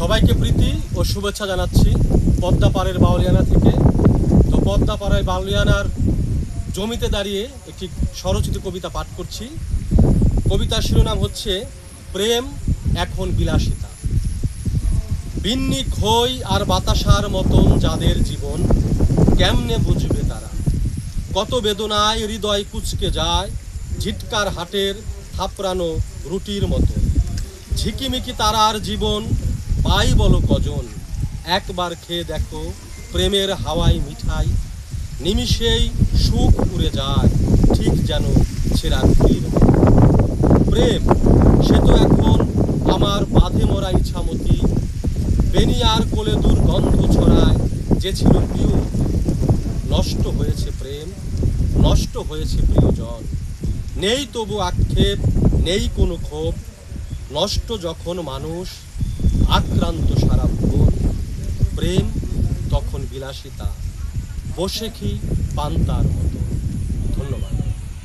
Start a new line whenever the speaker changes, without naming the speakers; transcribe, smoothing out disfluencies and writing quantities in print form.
সবাইকে প্রীতি ও শুভেচ্ছা জানাচ্ছি পদ্মাপাড়ের বাউলিয়ানা থেকে। তো পদ্মাপাড়ায় বাউলিয়ানার জমিতে দাঁড়িয়ে একটি স্বরচিত কবিতা পাঠ করছি। কবিতার শিরোনাম হচ্ছে প্রেম এখন বিলাসিতা। বিন্নি খই আর বাতাসার মতন যাদের জীবন, কেমনে বুঝবে তারা? কত বেদনায় হৃদয় কুচকে যায়, ঝিটকার হাটের থাপড়ানো রুটির মতো। ঝিকিমিকি তারার জীবন পাই বলো কজন? একবার খেয়ে দেখো প্রেমের হাওয়ায় মিঠাই, নিমিষেই সুখ উড়ে যায়, ঠিক যেন ছেঁড়া রুটির মতো। প্রেম সে তো এখন আমার বাঁধে মরা ইছামতি, বেনিয়ার কোলে দুর্গন্ধ ছড়ায় যে ছিল প্রিয়। নষ্ট হয়েছে প্রেম, নষ্ট হয়েছে প্রিয়জন, নেই তবু আক্ষেপ, নেই কোনো ক্ষোভ। নষ্ট যখন মানুষ, আক্রান্ত সারা ভুবন। প্রেম তখন বিলাসিতা, বসে কি পান্তার মতো।